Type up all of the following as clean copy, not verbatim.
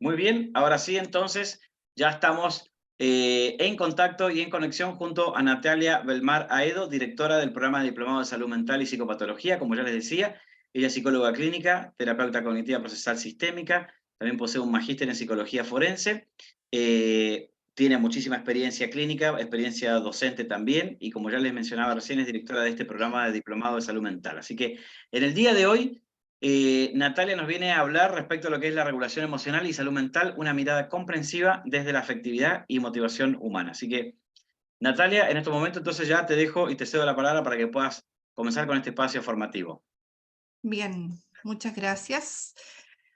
Muy bien, ahora sí, entonces ya estamos en contacto y en conexión junto a Natalia Belmar Aedo, directora del programa de Diplomado de Salud Mental y Psicopatología, como ya les decía. Ella es psicóloga clínica, terapeuta cognitiva procesal sistémica, también posee un magíster en psicología forense, tiene muchísima experiencia clínica, experiencia docente también, y como ya les mencionaba recién, es directora de este programa de Diplomado de Salud Mental. Así que en el día de hoy Natalia nos viene a hablar respecto a lo que es la regulación emocional y salud mental, una mirada comprensiva desde la afectividad y motivación humana. Así que, Natalia, en este momento entonces ya te dejo y te cedo la palabra para que puedas comenzar con este espacio formativo. Bien, muchas gracias.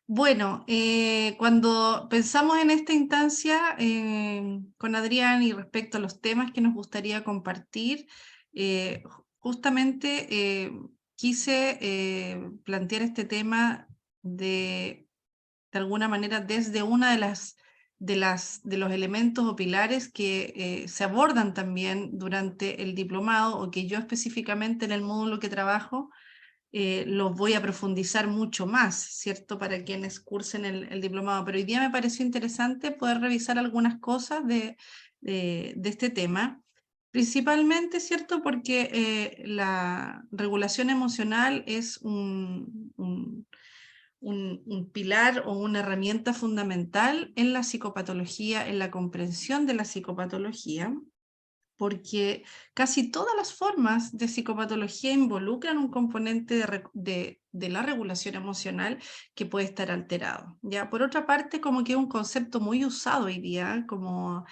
Bueno, cuando pensamos en esta instancia con Adrián y respecto a los temas que nos gustaría compartir, justamente quise plantear este tema de alguna manera desde una de los elementos o pilares que se abordan también durante el diplomado, o que yo específicamente en el módulo que trabajo los voy a profundizar mucho más, ¿cierto? Para quienes cursen el diplomado. Pero hoy día me pareció interesante poder revisar algunas cosas de este tema, principalmente, ¿cierto? Porque la regulación emocional es un pilar o una herramienta fundamental en la psicopatología, en la comprensión de la psicopatología, porque casi todas las formas de psicopatología involucran un componente de la regulación emocional que puede estar alterado. ¿Ya? Por otra parte, como que es un concepto muy usado hoy día, como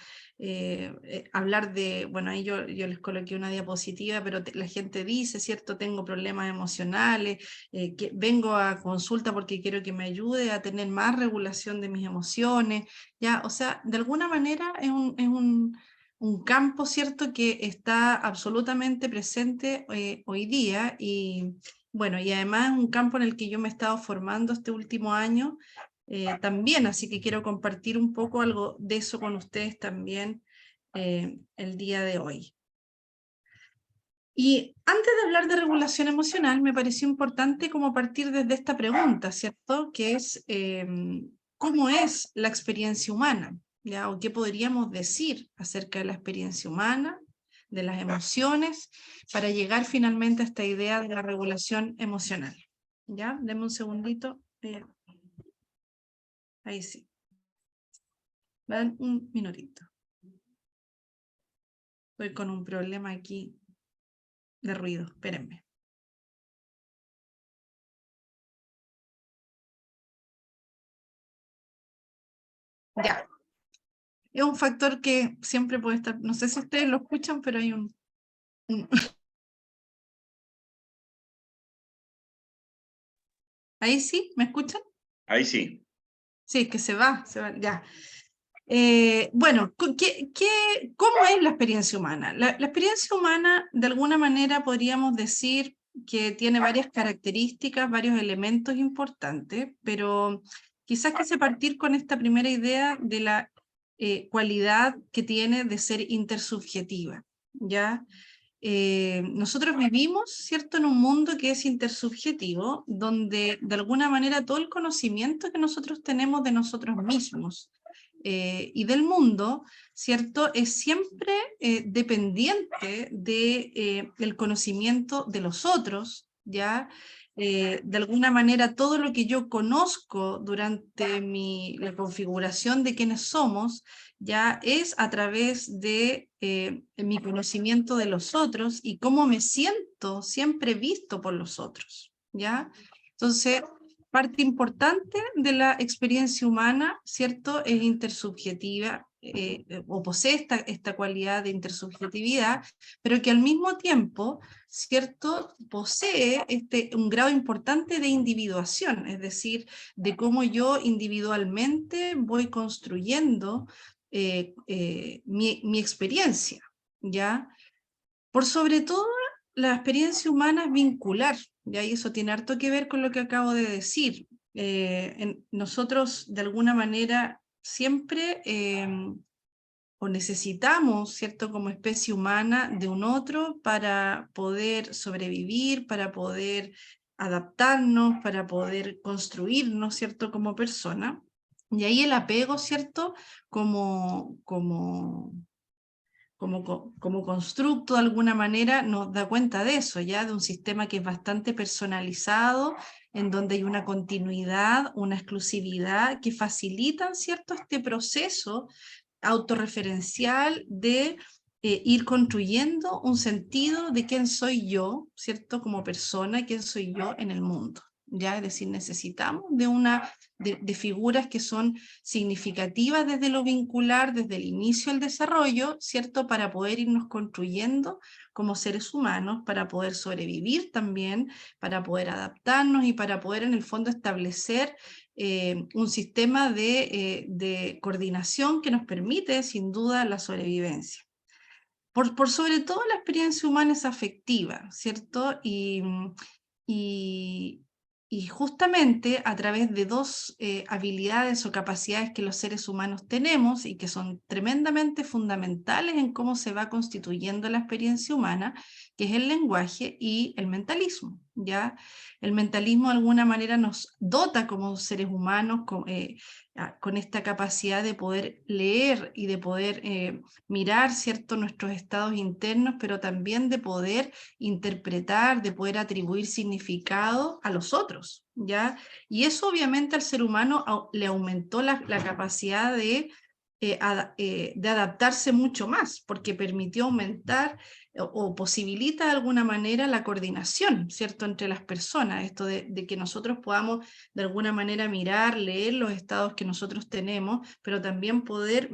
hablar de, bueno, ahí yo les coloqué una diapositiva, pero la gente dice, ¿cierto? Tengo problemas emocionales, que vengo a consulta porque quiero que me ayude a tener más regulación de mis emociones, ¿ya? O sea, de alguna manera es un campo, ¿cierto?, que está absolutamente presente hoy día, y bueno, y además es un campo en el que yo me he estado formando este último año también, así que quiero compartir un poco algo de eso con ustedes también el día de hoy. Y antes de hablar de regulación emocional, me pareció importante como partir desde esta pregunta, ¿cierto?, que es ¿cómo es la experiencia humana? ¿Ya? ¿O qué podríamos decir acerca de la experiencia humana, de las emociones, para llegar finalmente a esta idea de la regulación emocional? ¿Ya? Deme un segundito. Ahí sí. Me dan un minutito. Estoy con un problema aquí de ruido. Espérenme. Ya. Es un factor que siempre puede estar, no sé si ustedes lo escuchan, pero hay un... Ahí sí, ¿me escuchan? Ahí sí. Sí, es que se va, ya. Bueno, ¿cómo es la experiencia humana? La experiencia humana, de alguna manera, podríamos decir que tiene varias características, varios elementos importantes, pero quizás quise partir con esta primera idea de la cualidad que tiene de ser intersubjetiva, ¿ya? Nosotros vivimos, ¿cierto?, en un mundo que es intersubjetivo, donde de alguna manera todo el conocimiento que nosotros tenemos de nosotros mismos y del mundo, ¿cierto?, es siempre dependiente del conocimiento de los otros, ¿ya? De alguna manera todo lo que yo conozco durante la configuración de quiénes somos, ya es a través de mi conocimiento de los otros y cómo me siento siempre visto por los otros, ¿ya? Entonces, parte importante de la experiencia humana, ¿cierto?, es intersubjetiva, o posee esta cualidad de intersubjetividad, pero que al mismo tiempo, ¿cierto?, posee un grado importante de individuación, es decir, de cómo yo individualmente voy construyendo mi experiencia, ¿ya? Por sobre todo, la experiencia humana es vincular, ¿ya? Y eso tiene harto que ver con lo que acabo de decir. Nosotros, de alguna manera, siempre o necesitamos, ¿cierto?, como especie humana de un otro para poder sobrevivir, para poder adaptarnos, para poder construirnos, ¿cierto?, como persona. Y ahí el apego, ¿cierto? Como constructo de alguna manera nos da cuenta de eso, ya de un sistema que es bastante personalizado, en donde hay una continuidad, una exclusividad que facilitan, ¿cierto?, este proceso autorreferencial de ir construyendo un sentido de quién soy yo, ¿cierto?, como persona, quién soy yo en el mundo. ¿Ya? Es decir, necesitamos de figuras que son significativas desde lo vincular, desde el inicio al desarrollo, ¿cierto? Para poder irnos construyendo como seres humanos, para poder sobrevivir también, para poder adaptarnos y para poder en el fondo establecer un sistema de coordinación que nos permite sin duda la sobrevivencia. Por sobre todo la experiencia humana es afectiva, ¿cierto? Y, y justamente a través de dos habilidades o capacidades que los seres humanos tenemos y que son tremendamente fundamentales en cómo se va constituyendo la experiencia humana, que es el lenguaje y el mentalismo, ¿ya? El mentalismo de alguna manera nos dota como seres humanos con esta capacidad de poder leer y de poder mirar, ¿cierto?, nuestros estados internos, pero también de poder interpretar, de poder atribuir significado a los otros, ¿ya? Y eso obviamente al ser humano le aumentó la capacidad de adaptarse mucho más, porque permitió aumentar o posibilita de alguna manera la coordinación, ¿cierto?, entre las personas, esto de que nosotros podamos de alguna manera mirar, leer los estados que nosotros tenemos, pero también poder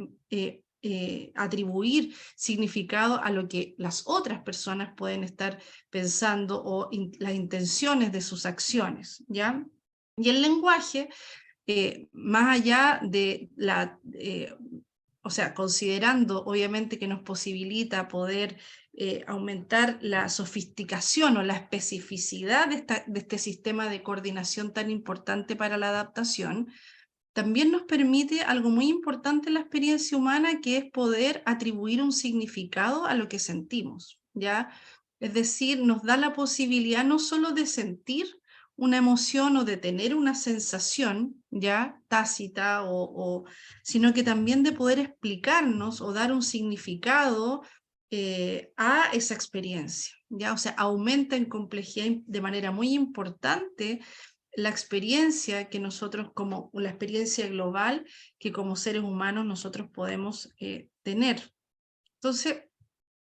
atribuir significado a lo que las otras personas pueden estar pensando o las intenciones de sus acciones, ¿ya? Y el lenguaje, más allá de o sea, considerando obviamente que nos posibilita poder aumentar la sofisticación o la especificidad de este sistema de coordinación tan importante para la adaptación, también nos permite algo muy importante en la experiencia humana, que es poder atribuir un significado a lo que sentimos, ¿ya? Es decir, nos da la posibilidad no solo de sentir una emoción o de tener una sensación, ¿ya?, tácita, sino que también de poder explicarnos o dar un significado a esa experiencia, ¿ya? O sea, aumenta en complejidad de manera muy importante la experiencia que nosotros, como la experiencia global que como seres humanos nosotros podemos tener. Entonces,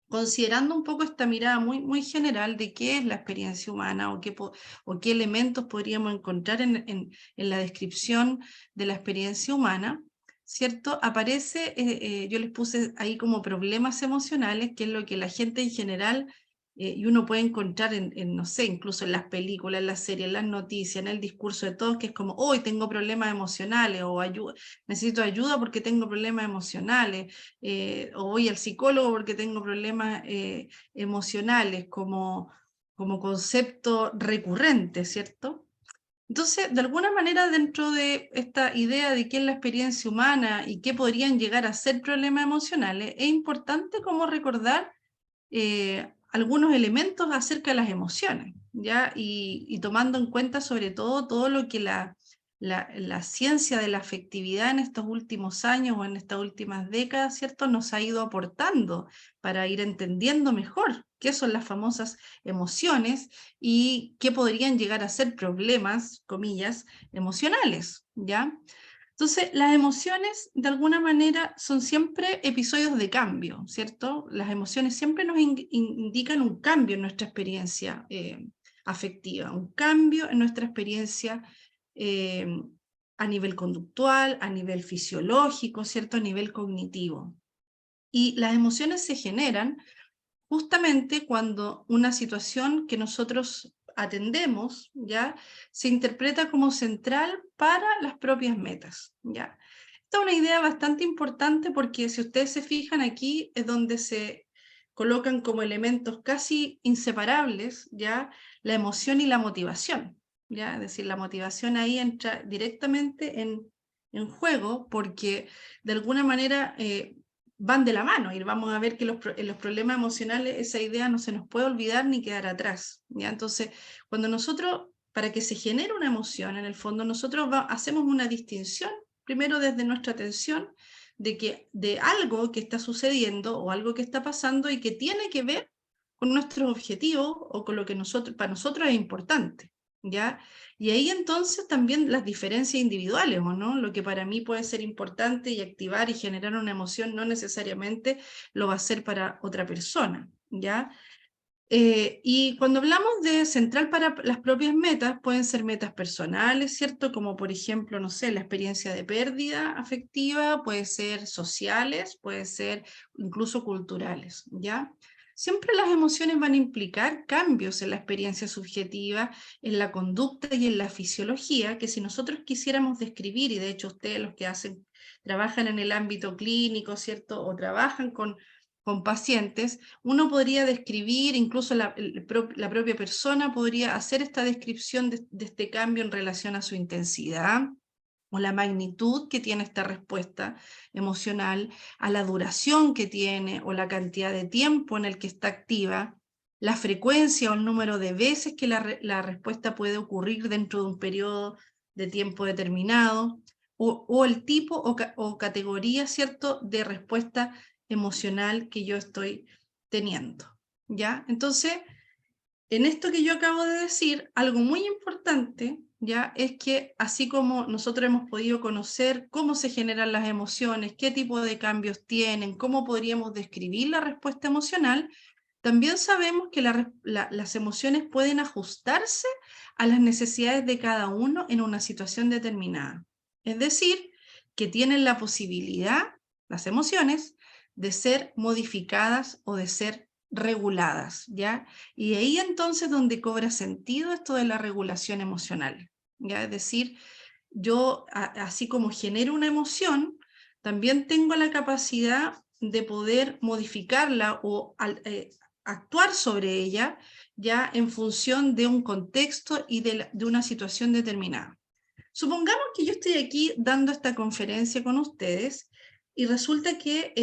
considerando un poco esta mirada muy, muy general de qué es la experiencia humana o qué elementos podríamos encontrar en la descripción de la experiencia humana, ¿cierto? Aparece, yo les puse ahí como problemas emocionales, que es lo que la gente en general y uno puede encontrar no sé, incluso en las películas, en las series, en las noticias, en el discurso de todos, que es como, hoy tengo problemas emocionales, o necesito ayuda porque tengo problemas emocionales, o voy al psicólogo porque tengo problemas emocionales, como concepto recurrente, ¿cierto? Entonces, de alguna manera, dentro de esta idea de qué es la experiencia humana y qué podrían llegar a ser problemas emocionales, es importante como recordar algunos elementos acerca de las emociones, ¿ya? Y tomando en cuenta sobre todo lo que la ciencia de la afectividad en estos últimos años o en estas últimas décadas, ¿cierto?, nos ha ido aportando para ir entendiendo mejor qué son las famosas emociones y qué podrían llegar a ser problemas, comillas, emocionales, ¿ya? Entonces, las emociones, de alguna manera, son siempre episodios de cambio, ¿cierto? Las emociones siempre nos indican un cambio en nuestra experiencia afectiva, un cambio en nuestra experiencia eh, a nivel conductual, a nivel fisiológico, ¿cierto? A nivel cognitivo. Y las emociones se generan justamente cuando una situación que nosotros atendemos, ¿ya?, se interpreta como central para las propias metas, ¿ya? Esta es una idea bastante importante porque si ustedes se fijan aquí es donde se colocan como elementos casi inseparables, ¿ya?, la emoción y la motivación, ¿ya? Es decir, la motivación ahí entra directamente en juego porque de alguna manera van de la mano y vamos a ver que en los problemas emocionales esa idea no se nos puede olvidar ni quedar atrás, ¿ya? Entonces, cuando nosotros, para que se genere una emoción, en el fondo nosotros hacemos una distinción primero desde nuestra atención de algo que está sucediendo o algo que está pasando y que tiene que ver con nuestros objetivos o con lo que para nosotros es importante, ¿ya? Y ahí entonces también las diferencias individuales, ¿o no? Lo que para mí puede ser importante y activar y generar una emoción no necesariamente lo va a ser para otra persona, ¿ya? Y cuando hablamos de central para las propias metas, pueden ser metas personales, ¿cierto? Como por ejemplo, no sé, la experiencia de pérdida afectiva, puede ser sociales, puede ser incluso culturales, ¿ya? Siempre las emociones van a implicar cambios en la experiencia subjetiva, en la conducta y en la fisiología, que si nosotros quisiéramos describir, y de hecho ustedes los que trabajan en el ámbito clínico, ¿cierto? O trabajan con pacientes, uno podría describir, incluso la propia persona podría hacer esta descripción de este cambio en relación a su intensidad o la magnitud que tiene esta respuesta emocional, a la duración que tiene o la cantidad de tiempo en el que está activa, la frecuencia o el número de veces que la respuesta puede ocurrir dentro de un periodo de tiempo determinado, o el tipo o categoría, ¿cierto?, de respuesta emocional que yo estoy teniendo, ¿ya? Entonces, en esto que yo acabo de decir, algo muy importante, ¿ya? Es que así como nosotros hemos podido conocer cómo se generan las emociones, qué tipo de cambios tienen, cómo podríamos describir la respuesta emocional, también sabemos que las emociones pueden ajustarse a las necesidades de cada uno en una situación determinada. Es decir, que tienen la posibilidad, las emociones, de ser modificadas o de ser reguladas, ¿ya? Y ahí entonces donde cobra sentido esto de la regulación emocional, ¿ya? Es decir, yo así como genero una emoción, también tengo la capacidad de poder modificarla o actuar sobre ella ya en función de un contexto y de una situación determinada. Supongamos que yo estoy aquí dando esta conferencia con ustedes y resulta que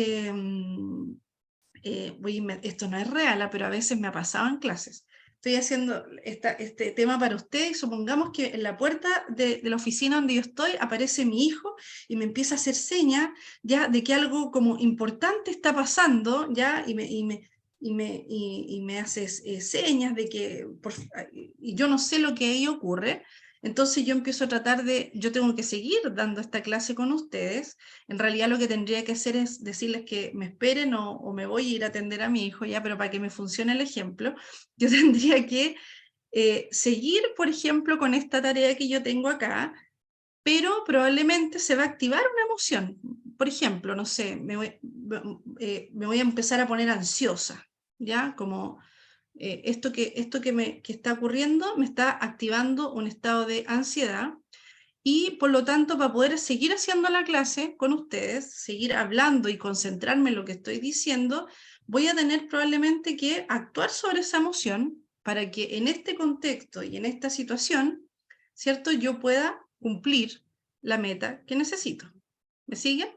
esto no es real, pero a veces me ha pasado en clases. Estoy haciendo este tema para ustedes y supongamos que en la puerta de la oficina donde yo estoy aparece mi hijo y me empieza a hacer señas ya de que algo como importante está pasando, ya, y me hace señas de que, y yo no sé lo que ahí ocurre. Entonces yo empiezo a tratar yo tengo que seguir dando esta clase con ustedes. En realidad lo que tendría que hacer es decirles que me esperen o me voy a ir a atender a mi hijo, ya, pero para que me funcione el ejemplo, yo tendría que seguir, por ejemplo, con esta tarea que yo tengo acá, pero probablemente se va a activar una emoción. Por ejemplo, no sé, me voy a empezar a poner ansiosa, ¿ya? Como esto que está ocurriendo me está activando un estado de ansiedad y por lo tanto para poder seguir haciendo la clase con ustedes, seguir hablando y concentrarme en lo que estoy diciendo, voy a tener probablemente que actuar sobre esa emoción para que en este contexto y en esta situación, ¿cierto?, yo pueda cumplir la meta que necesito. ¿Me siguen?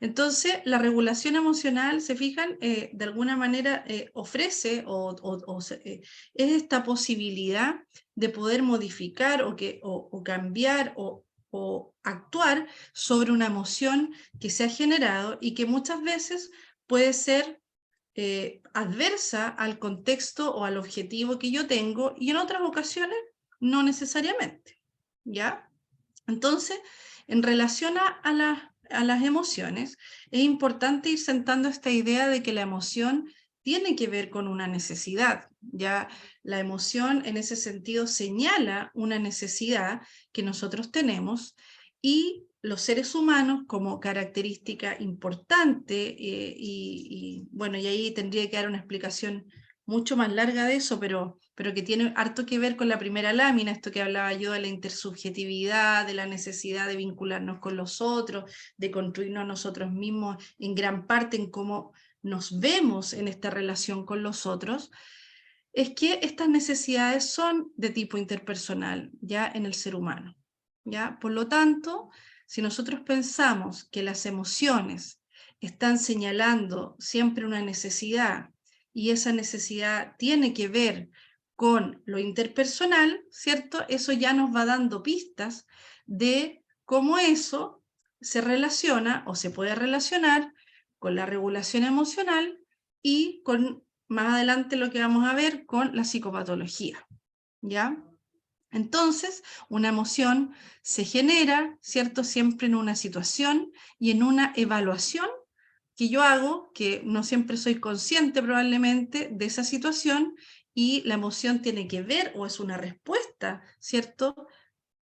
Entonces, la regulación emocional, se fijan, de alguna manera ofrece es esta posibilidad de poder modificar o cambiar o actuar sobre una emoción que se ha generado y que muchas veces puede ser adversa al contexto o al objetivo que yo tengo y en otras ocasiones no necesariamente, ¿ya? Entonces, en relación a las emociones, es importante ir sentando esta idea de que la emoción tiene que ver con una necesidad. Ya la emoción en ese sentido señala una necesidad que nosotros tenemos y los seres humanos como característica importante, bueno, y ahí tendría que dar una explicación mucho más larga de eso, pero que tiene harto que ver con la primera lámina, esto que hablaba yo de la intersubjetividad, de la necesidad de vincularnos con los otros, de construirnos a nosotros mismos en gran parte en cómo nos vemos en esta relación con los otros, es que estas necesidades son de tipo interpersonal, ya en el ser humano, ¿ya? Por lo tanto, si nosotros pensamos que las emociones están señalando siempre una necesidad y esa necesidad tiene que ver con lo interpersonal, ¿cierto? Eso ya nos va dando pistas de cómo eso se relaciona o se puede relacionar con la regulación emocional y con, más adelante lo que vamos a ver, con la psicopatología, ¿ya? Entonces, una emoción se genera, ¿cierto? Siempre en una situación y en una evaluación que yo hago, que no siempre soy consciente probablemente de esa situación, y la emoción tiene que ver o es una respuesta, ¿cierto?,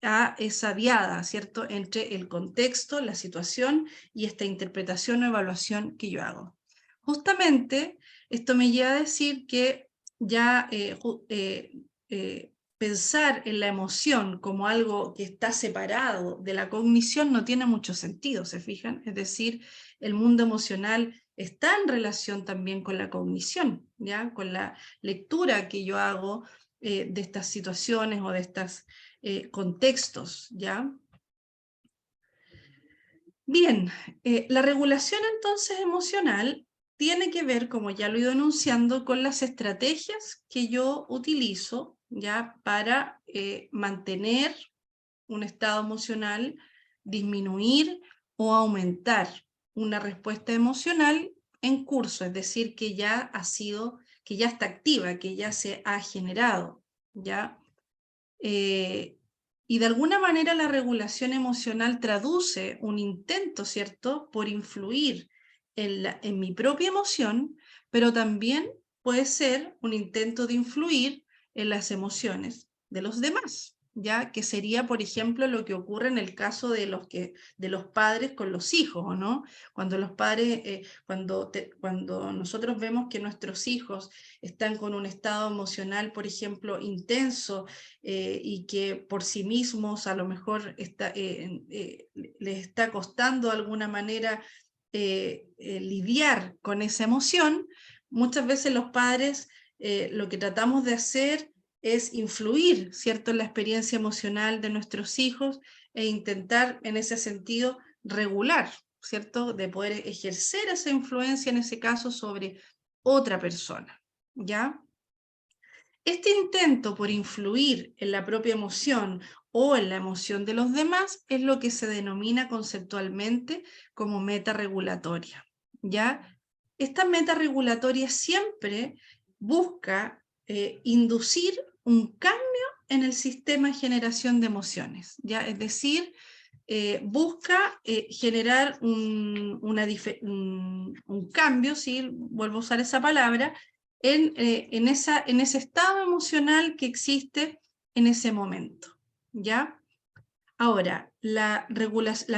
a esa diada, ¿cierto?, entre el contexto, la situación y esta interpretación o evaluación que yo hago. Justamente, esto me lleva a decir que ya pensar en la emoción como algo que está separado de la cognición no tiene mucho sentido, ¿se fijan? Es decir, el mundo emocional está en relación también con la cognición, ¿ya? Con la lectura que yo hago de estas situaciones o de estos contextos, ¿ya? Bien, la regulación entonces emocional tiene que ver, como ya lo he ido enunciando, con las estrategias que yo utilizo, ¿ya?, para mantener un estado emocional, disminuir o aumentar una respuesta emocional en curso, es decir, que ya ha sido, que ya está activa, que ya se ha generado, ¿ya? Y de alguna manera la regulación emocional traduce un intento, ¿cierto?, por influir en mi propia emoción, pero también puede ser un intento de influir en las emociones de los demás, ¿ya? Que sería, por ejemplo, lo que ocurre en el caso de los padres con los hijos, ¿o no? Cuando los padres, cuando nosotros vemos que nuestros hijos están con un estado emocional, por ejemplo, intenso, y que por sí mismos a lo mejor les está costando de alguna manera lidiar con esa emoción, muchas veces los padres lo que tratamos de hacer es influir, ¿cierto?, en la experiencia emocional de nuestros hijos e intentar en ese sentido regular, ¿cierto?, de poder ejercer esa influencia en ese caso sobre otra persona, ¿ya? Este intento por influir en la propia emoción o en la emoción de los demás es lo que se denomina conceptualmente como meta regulatoria, ¿ya? Esta meta regulatoria siempre busca inducir un cambio en el sistema de generación de emociones, ¿ya? Es decir, busca generar un cambio, ¿sí?, vuelvo a usar esa palabra, en ese estado emocional que existe en ese momento, ¿ya? Ahora, la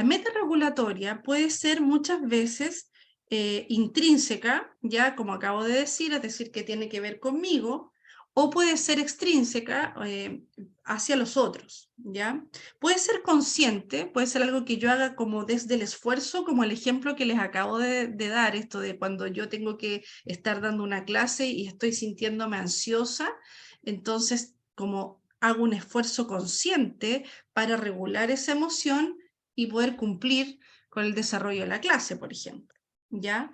meta regulatoria puede ser muchas veces intrínseca, ya como acabo de decir, es decir, que tiene que ver conmigo, o puede ser extrínseca hacia los otros, ¿ya? Puede ser consciente, puede ser algo que yo haga como desde el esfuerzo, como el ejemplo que les acabo de dar, esto de cuando yo tengo que estar dando una clase y estoy sintiéndome ansiosa, entonces como hago un esfuerzo consciente para regular esa emoción y poder cumplir con el desarrollo de la clase, por ejemplo, ¿ya?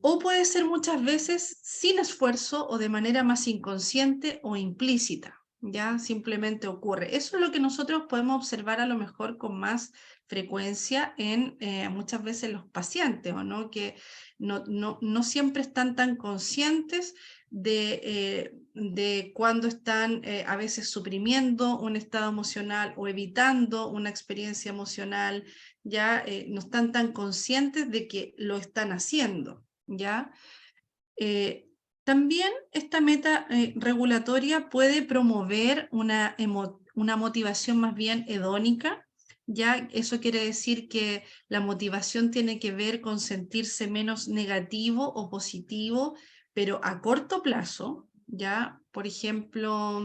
O puede ser muchas veces sin esfuerzo o de manera más inconsciente o implícita, ¿ya? Simplemente ocurre. Eso es lo que nosotros podemos observar a lo mejor con más frecuencia en muchas veces los pacientes, ¿o no? Que no siempre están tan conscientes de cuando están a veces suprimiendo un estado emocional o evitando una experiencia emocional, ya no están tan conscientes de que lo están haciendo, ¿ya? También esta meta regulatoria puede promover una motivación más bien hedónica, ¿ya? Eso quiere decir que la motivación tiene que ver con sentirse menos negativo o positivo, pero a corto plazo, ¿ya? Por ejemplo,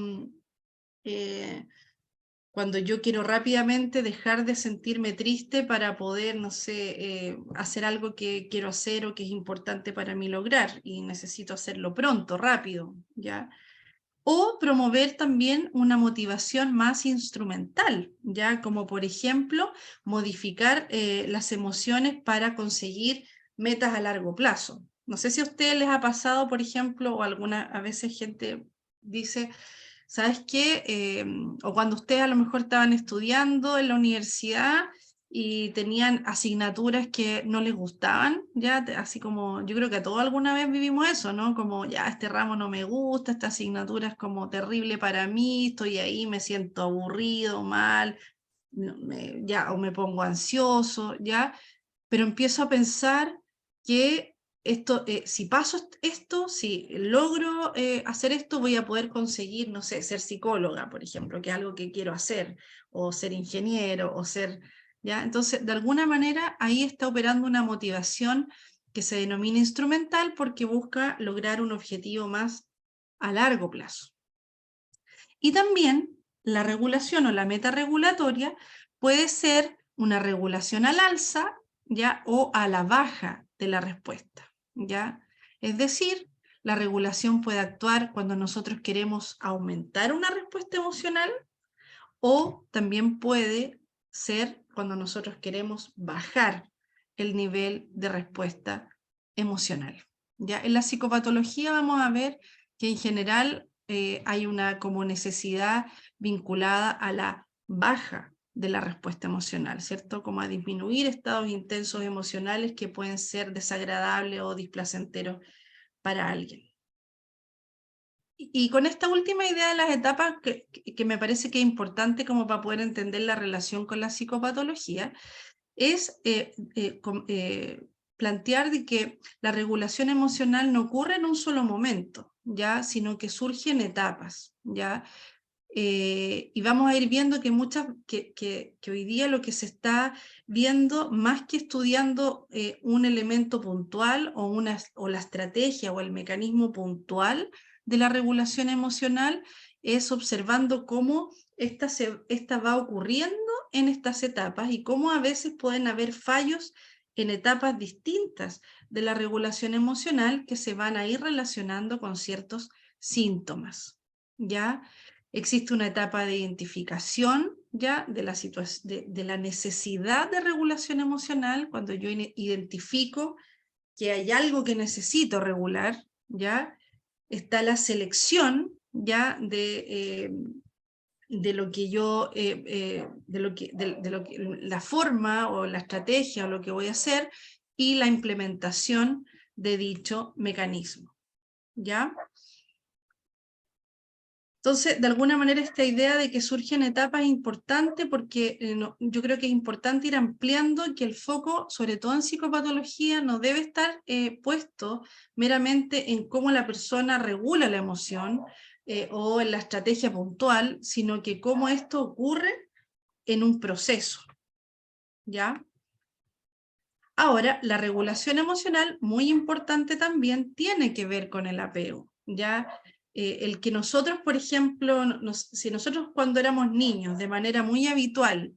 cuando yo quiero rápidamente dejar de sentirme triste para poder, no sé, hacer algo que quiero hacer o que es importante para mí lograr y necesito hacerlo pronto, rápido, ¿ya? O promover también una motivación más instrumental, ¿ya? Como por ejemplo, modificar las emociones para conseguir metas a largo plazo. No sé si a ustedes les ha pasado, por ejemplo, o a veces gente dice, ¿sabes qué? O cuando ustedes a lo mejor estaban estudiando en la universidad y tenían asignaturas que no les gustaban, ya, así como, yo creo que a todos alguna vez vivimos eso, ¿no? Como, ya, este ramo no me gusta, esta asignatura es como terrible para mí, estoy ahí, me siento aburrido, mal, ya, o me pongo ansioso, ya, pero empiezo a pensar que esto, si paso esto, si logro hacer esto, voy a poder conseguir, no sé, ser psicóloga, por ejemplo, que es algo que quiero hacer, o ser ingeniero, o ser, ¿ya? Entonces, de alguna manera, ahí está operando una motivación que se denomina instrumental porque busca lograr un objetivo más a largo plazo. Y también la regulación o la meta regulatoria puede ser una regulación al alza, ¿ya? O a la baja de la respuesta, ¿ya? Es decir, la regulación puede actuar cuando nosotros queremos aumentar una respuesta emocional o también puede ser cuando nosotros queremos bajar el nivel de respuesta emocional, ¿ya? En la psicopatología vamos a ver que en general hay una como necesidad vinculada a la baja de la respuesta emocional, ¿cierto? Como a disminuir estados intensos emocionales que pueden ser desagradables o displacenteros para alguien. Y con esta última idea de las etapas, que me parece que es importante como para poder entender la relación con la psicopatología, es plantear de que la regulación emocional no ocurre en un solo momento, ¿ya? Sino que surge en etapas, ¿ya? Y vamos a ir viendo que que hoy día lo que se está viendo, más que estudiando un elemento puntual o la estrategia o el mecanismo puntual de la regulación emocional, es observando cómo esta va ocurriendo en estas etapas y cómo a veces pueden haber fallos en etapas distintas de la regulación emocional que se van a ir relacionando con ciertos síntomas, ¿ya? Existe una etapa de identificación ya de la necesidad de regulación emocional, cuando yo identifico que hay algo que necesito regular, ¿ya? Está la selección ya de lo que yo, la forma o la estrategia o lo que voy a hacer y la implementación de dicho mecanismo, ¿ya? Entonces, de alguna manera, esta idea de que surgen etapas es importante porque yo creo que es importante ir ampliando que el foco, sobre todo en psicopatología, no debe estar puesto meramente en cómo la persona regula la emoción o en la estrategia puntual, sino que cómo esto ocurre en un proceso, ¿ya? Ahora, la regulación emocional, muy importante también, tiene que ver con el apego, ¿ya? El que nosotros, por ejemplo, si nosotros cuando éramos niños, de manera muy habitual,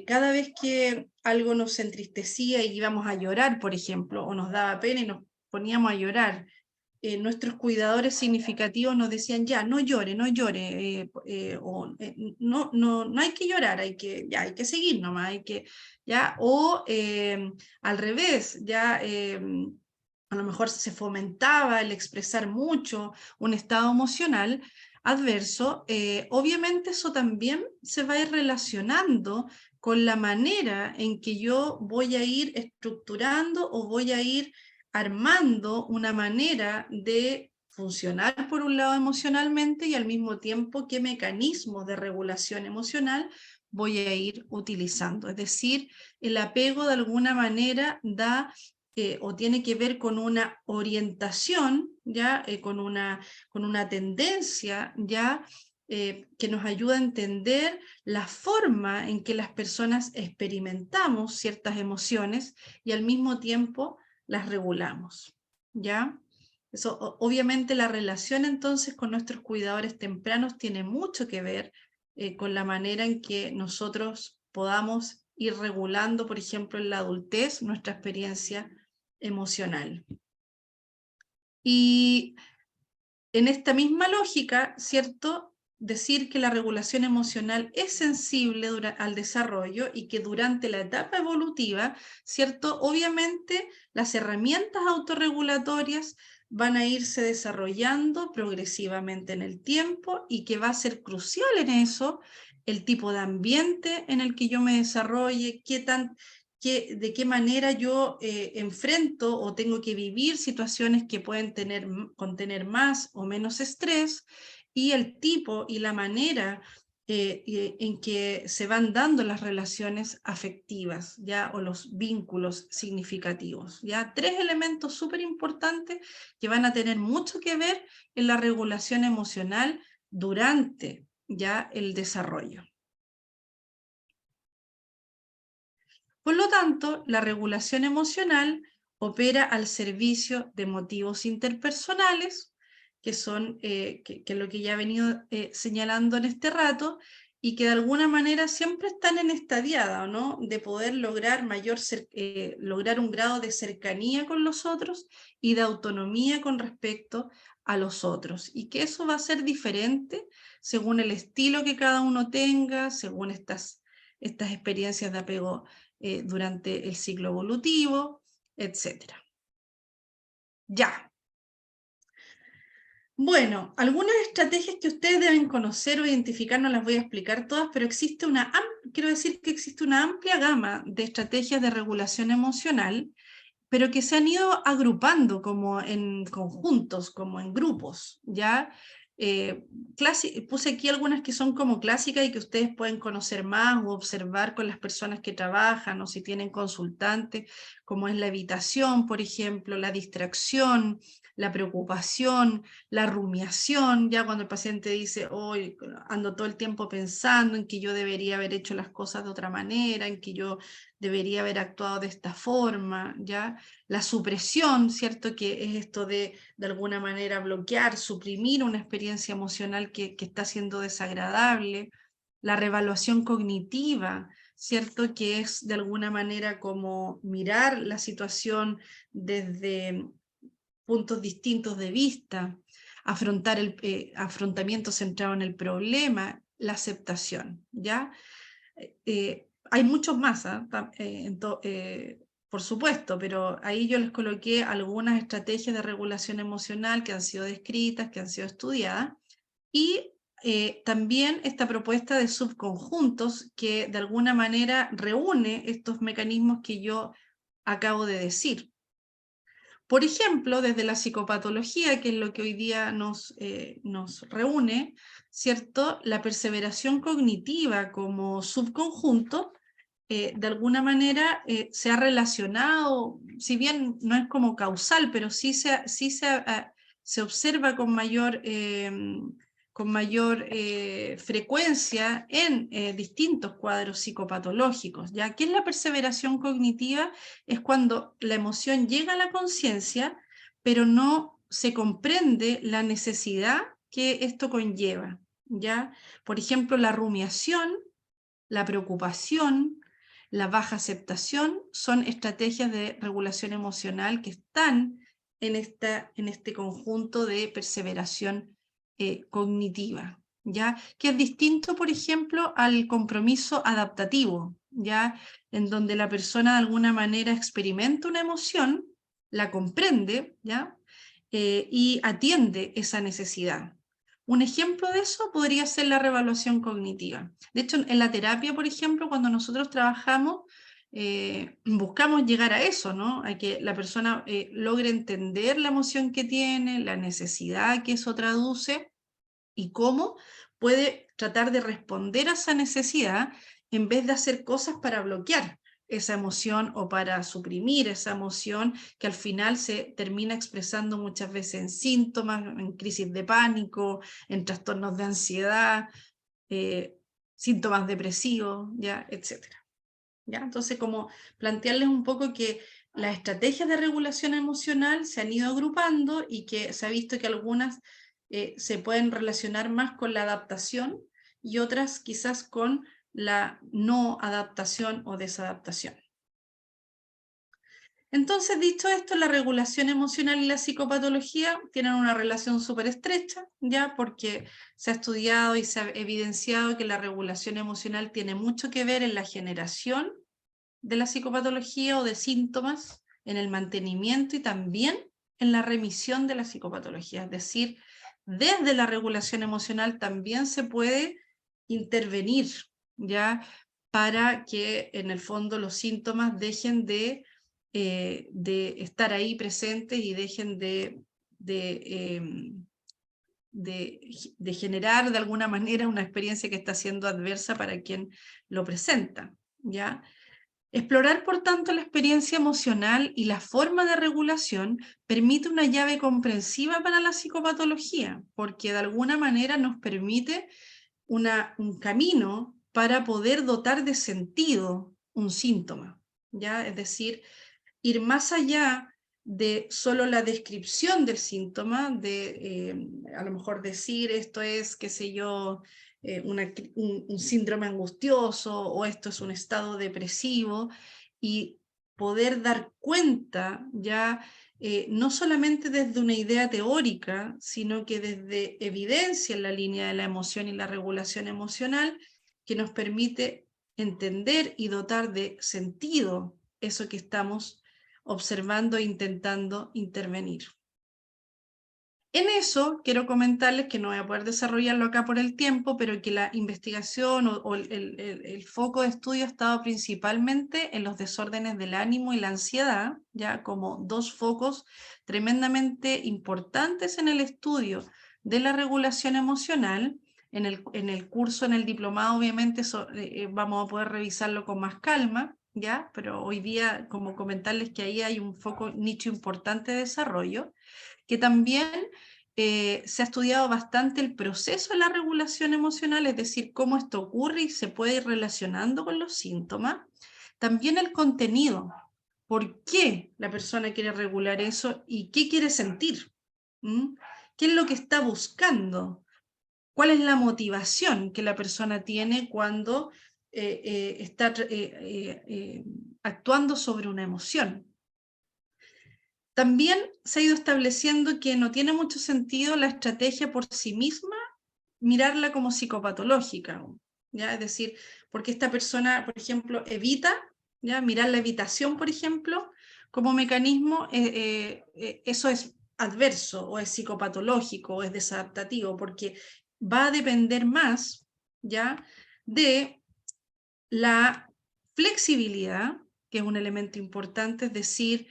cada vez que algo nos entristecía y íbamos a llorar, por ejemplo, o nos daba pena y nos poníamos a llorar, nuestros cuidadores significativos nos decían, ya, no llore, no llore, no hay que llorar, hay que seguir nomás, ya, o al revés, ya a lo mejor se fomentaba el expresar mucho un estado emocional adverso, obviamente eso también se va a ir relacionando con la manera en que yo voy a ir estructurando o voy a ir armando una manera de funcionar por un lado emocionalmente y al mismo tiempo qué mecanismos de regulación emocional voy a ir utilizando. Es decir, el apego de alguna manera da o tiene que ver con una orientación, ¿ya? Con una tendencia, ¿ya? Que nos ayuda a entender la forma en que las personas experimentamos ciertas emociones y al mismo tiempo las regulamos, ¿ya? Eso, obviamente la relación entonces con nuestros cuidadores tempranos tiene mucho que ver con la manera en que nosotros podamos ir regulando, por ejemplo, en la adultez, nuestra experiencia emocional. Y en esta misma lógica, ¿cierto? Decir que la regulación emocional es sensible al desarrollo y que durante la etapa evolutiva, ¿cierto? Obviamente las herramientas autorregulatorias van a irse desarrollando progresivamente en el tiempo y que va a ser crucial en eso el tipo de ambiente en el que yo me desarrolle, de qué manera yo enfrento o tengo que vivir situaciones que pueden contener más o menos estrés, y el tipo y la manera en que se van dando las relaciones afectivas, ¿ya? O los vínculos significativos, ¿ya? 3 elementos súper importantes que van a tener mucho que ver en la regulación emocional durante, ¿ya?, el desarrollo. Por lo tanto, la regulación emocional opera al servicio de motivos interpersonales, que son que es lo que ya he venido señalando en este rato, y que de alguna manera siempre están en esta diada, ¿no?, de poder lograr lograr un grado de cercanía con los otros y de autonomía con respecto a los otros, y que eso va a ser diferente según el estilo que cada uno tenga, según estas experiencias de apego durante el ciclo evolutivo, etc. Ya. Bueno, algunas estrategias que ustedes deben conocer o identificar, no las voy a explicar todas, pero quiero decir que existe una amplia gama de estrategias de regulación emocional, pero que se han ido agrupando como en conjuntos, como en grupos, ¿ya? Puse aquí algunas que son como clásicas y que ustedes pueden conocer más o observar con las personas que trabajan o si tienen consultantes, como es la evitación, por ejemplo, la distracción, la preocupación, la rumiación, ya cuando el paciente dice, hoy ando todo el tiempo pensando en que yo debería haber hecho las cosas de otra manera, en que yo debería haber actuado de esta forma, ¿ya? La supresión, ¿cierto? Que es esto de alguna manera bloquear, suprimir una experiencia emocional que está siendo desagradable. La reevaluación cognitiva, ¿cierto? Que es de alguna manera como mirar la situación desde puntos distintos de vista, afrontar el afrontamiento centrado en el problema, la aceptación, ¿ya? Hay muchos más, por supuesto, pero ahí yo les coloqué algunas estrategias de regulación emocional que han sido descritas, que han sido estudiadas, y también esta propuesta de subconjuntos que de alguna manera reúne estos mecanismos que yo acabo de decir. Por ejemplo, desde la psicopatología, que es lo que hoy día nos reúne, ¿cierto? La perseveración cognitiva como subconjunto, de alguna manera se ha relacionado, si bien no es como causal, pero sí se observa con mayor frecuencia en distintos cuadros psicopatológicos. ¿Ya? ¿Qué es la perseveración cognitiva? Es cuando la emoción llega a la conciencia, pero no se comprende la necesidad que esto conlleva, ¿ya? Por ejemplo, la rumiación, la preocupación, la baja aceptación son estrategias de regulación emocional que están en este conjunto de perseveración cognitiva, ¿ya? Que es distinto, por ejemplo, al compromiso adaptativo, ¿ya? En donde la persona de alguna manera experimenta una emoción, la comprende, ¿ya? Y atiende esa necesidad. Un ejemplo de eso podría ser la reevaluación cognitiva. De hecho, en la terapia, por ejemplo, cuando nosotros trabajamos, buscamos llegar a eso, ¿no? A que la persona logre entender la emoción que tiene, la necesidad que eso traduce y cómo puede tratar de responder a esa necesidad en vez de hacer cosas para bloquear esa emoción o para suprimir esa emoción que al final se termina expresando muchas veces en síntomas, en crisis de pánico, en trastornos de ansiedad, síntomas depresivos, ¿ya? Etcétera. ¿Ya? Entonces, como plantearles un poco que las estrategias de regulación emocional se han ido agrupando y que se ha visto que algunas se pueden relacionar más con la adaptación y otras quizás con la no adaptación o desadaptación. Entonces, dicho esto, la regulación emocional y la psicopatología tienen una relación súper estrecha, ¿ya? Porque se ha estudiado y se ha evidenciado que la regulación emocional tiene mucho que ver en la generación de la psicopatología o de síntomas, en el mantenimiento y también en la remisión de la psicopatología. Es decir, desde la regulación emocional también se puede intervenir, ¿ya? Para que en el fondo los síntomas dejen de estar ahí presentes y dejen de generar de alguna manera una experiencia que está siendo adversa para quien lo presenta, ¿ya? Explorar, por tanto, la experiencia emocional y la forma de regulación permite una llave comprensiva para la psicopatología, porque de alguna manera nos permite un camino para poder dotar de sentido un síntoma, ¿ya? Es decir, ir más allá de solo la descripción del síntoma, de a lo mejor decir esto es, qué sé yo, un síndrome angustioso o esto es un estado depresivo, y poder dar cuenta ya no solamente desde una idea teórica, sino que desde evidencia en la línea de la emoción y la regulación emocional, que nos permite entender y dotar de sentido eso que estamos observando e intentando intervenir. En eso quiero comentarles que no voy a poder desarrollarlo acá por el tiempo, pero que la investigación o el foco de estudio ha estado principalmente en los desórdenes del ánimo y la ansiedad, ya como dos focos tremendamente importantes en el estudio de la regulación emocional. En el curso, en el diplomado, obviamente vamos a poder revisarlo con más calma, ¿ya? Pero hoy día, como comentarles que ahí hay un foco, nicho importante de desarrollo, que también se ha estudiado bastante el proceso de la regulación emocional, es decir, cómo esto ocurre y se puede ir relacionando con los síntomas. También el contenido, por qué la persona quiere regular eso y qué quiere sentir. ¿Mm? ¿Qué es lo que está buscando? ¿Cuál es la motivación que la persona tiene cuando está actuando sobre una emoción? También se ha ido estableciendo que no tiene mucho sentido la estrategia por sí misma, mirarla como psicopatológica, ¿ya? Es decir, porque esta persona, por ejemplo, evita, ¿ya? Mirar la evitación, por ejemplo, como mecanismo, eso es adverso, o es psicopatológico, o es desadaptativo, porque va a depender más, ¿ya? De la flexibilidad, que es un elemento importante, es decir,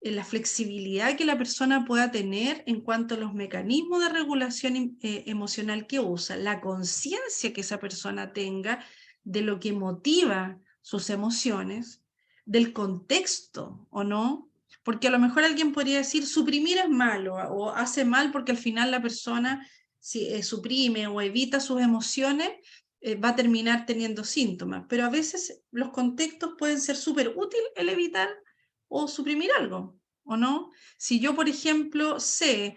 la flexibilidad que la persona pueda tener en cuanto a los mecanismos de regulación emocional que usa, la conciencia que esa persona tenga de lo que motiva sus emociones, del contexto o no, porque a lo mejor alguien podría decir suprimir es malo o hace mal porque al final la persona si suprime o evita sus emociones va a terminar teniendo síntomas, pero a veces los contextos pueden ser súper útil el evitar o suprimir algo, ¿o no? Si yo, por ejemplo, sé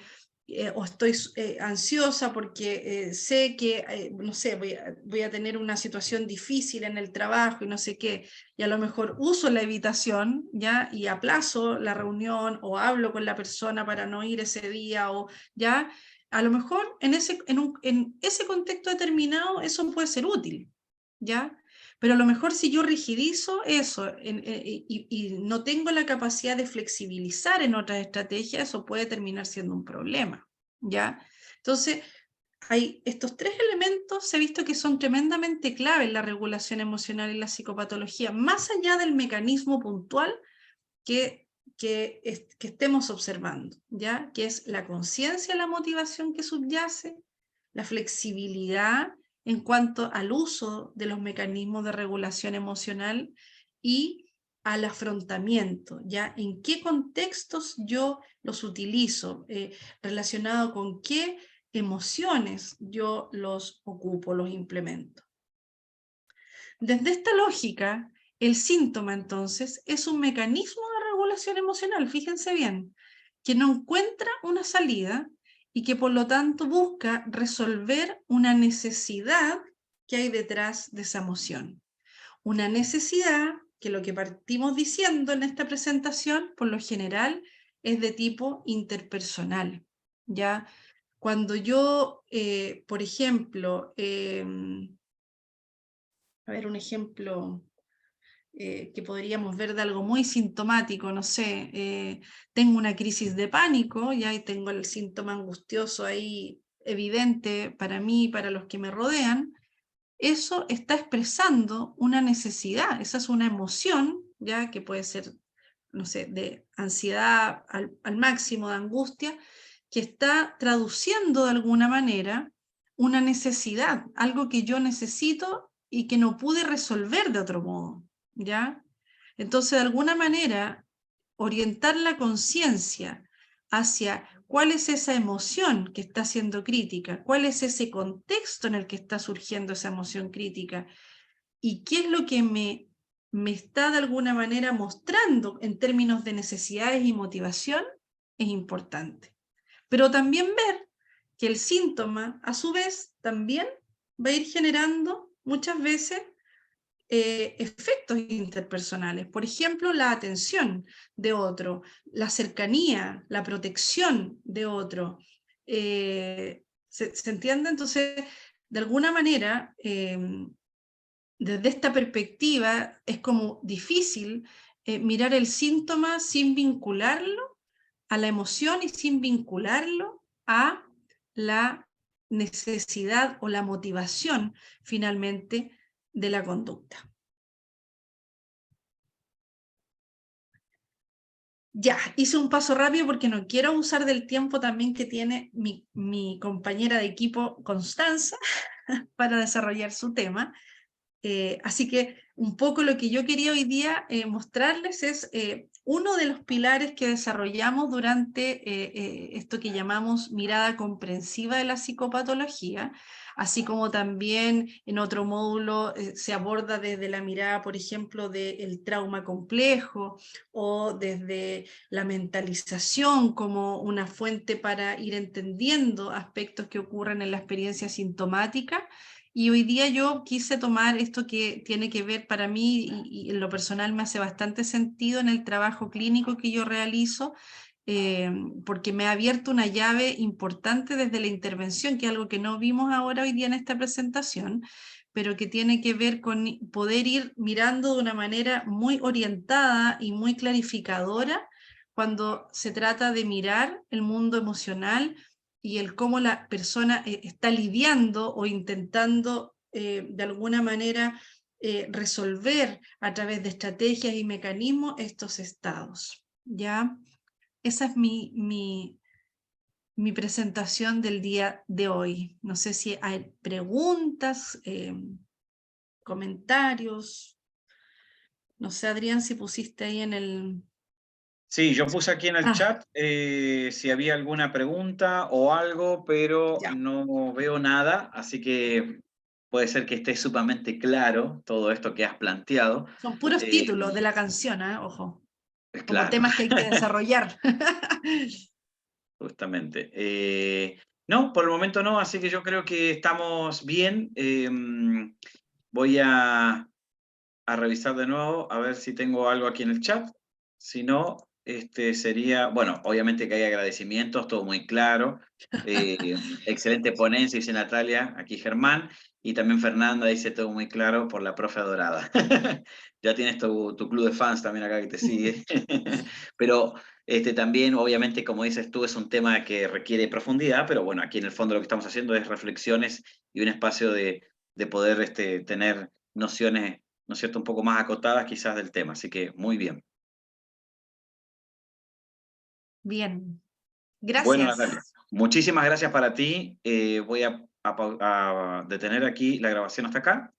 o estoy ansiosa porque sé que, no sé, voy a tener una situación difícil en el trabajo y no sé qué, y a lo mejor uso la evitación, ¿ya? Y aplazo la reunión o hablo con la persona para no ir ese día, o ¿ya? A lo mejor en ese contexto determinado eso puede ser útil, ¿ya? Pero a lo mejor si yo rigidizo eso y no tengo la capacidad de flexibilizar en otras estrategias, eso puede terminar siendo un problema, ¿ya? Entonces, hay estos tres elementos, se ha visto que son tremendamente clave en la regulación emocional y la psicopatología, más allá del mecanismo puntual que estemos observando, ¿ya? Que es la conciencia, la motivación que subyace, la flexibilidad en cuanto al uso de los mecanismos de regulación emocional y al afrontamiento, ¿ya? En qué contextos yo los utilizo, relacionado con qué emociones yo los ocupo, los implemento. Desde esta lógica, el síntoma entonces es un mecanismo de regulación emocional, fíjense bien, que no encuentra una salida y que por lo tanto busca resolver una necesidad que hay detrás de esa emoción. Una necesidad que lo que partimos diciendo en esta presentación, por lo general, es de tipo interpersonal. ¿Ya? Cuando yo, por ejemplo, a ver un ejemplo que podríamos ver de algo muy sintomático, no sé, tengo una crisis de pánico, y ahí tengo el síntoma angustioso ahí evidente para mí y para los que me rodean, eso está expresando una necesidad, esa es una emoción, ya que puede ser, no sé, de ansiedad al máximo, de angustia, que está traduciendo de alguna manera una necesidad, algo que yo necesito y que no pude resolver de otro modo, ¿ya? Entonces, de alguna manera, orientar la conciencia hacia cuál es esa emoción que está siendo crítica, cuál es ese contexto en el que está surgiendo esa emoción crítica y qué es lo que me está de alguna manera mostrando en términos de necesidades y motivación, es importante. Pero también ver que el síntoma, a su vez, también va a ir generando muchas veces efectos interpersonales. Por ejemplo, la atención de otro, la cercanía, la protección de otro. ¿Se entiende? Entonces, de alguna manera, desde esta perspectiva, es como difícil mirar el síntoma sin vincularlo a la emoción y sin vincularlo a la necesidad o la motivación finalmente de la conducta. Ya, hice un paso rápido porque no quiero usar del tiempo también que tiene mi compañera de equipo Constanza para desarrollar su tema. Así que un poco lo que yo quería hoy día mostrarles es uno de los pilares que desarrollamos durante esto que llamamos mirada comprensiva de la psicopatología, así como también en otro módulo se aborda desde la mirada, por ejemplo, del trauma complejo o desde la mentalización como una fuente para ir entendiendo aspectos que ocurren en la experiencia sintomática. Y hoy día yo quise tomar esto que tiene que ver para mí y en lo personal me hace bastante sentido en el trabajo clínico que yo realizo, porque me ha abierto una llave importante desde la intervención, que es algo que no vimos ahora hoy día en esta presentación, pero que tiene que ver con poder ir mirando de una manera muy orientada y muy clarificadora cuando se trata de mirar el mundo emocional y el cómo la persona está lidiando o intentando de alguna manera resolver a través de estrategias y mecanismos estos estados. ¿Ya? Esa es mi presentación del día de hoy. No sé si hay preguntas, comentarios. No sé, Adrián, si pusiste ahí en el... Sí, yo puse aquí en el chat si había alguna pregunta o algo, pero Ya. no veo nada, así que puede ser que esté sumamente claro todo esto que has planteado. Son puros títulos de la canción, ojo, como Claro, temas que hay que desarrollar. justamente. No, por el momento no, así que yo creo que estamos bien. Voy a revisar de nuevo, a ver si tengo algo aquí en el chat. Si no, sería, bueno, obviamente que hay agradecimientos, todo muy claro. Excelente ponencia, dice Natalia, aquí Germán, y también Fernanda dice todo muy claro por la profe adorada. Ya tienes tu club de fans también acá que te sigue. Pero también, obviamente, como dices tú, es un tema que requiere profundidad, pero bueno, aquí en el fondo lo que estamos haciendo es reflexiones y un espacio de poder tener nociones, ¿no es cierto?, un poco más acotadas quizás del tema, así que muy bien. Bien, Bueno, gracias. Natalia, muchísimas gracias para ti. Voy a detener aquí la grabación hasta acá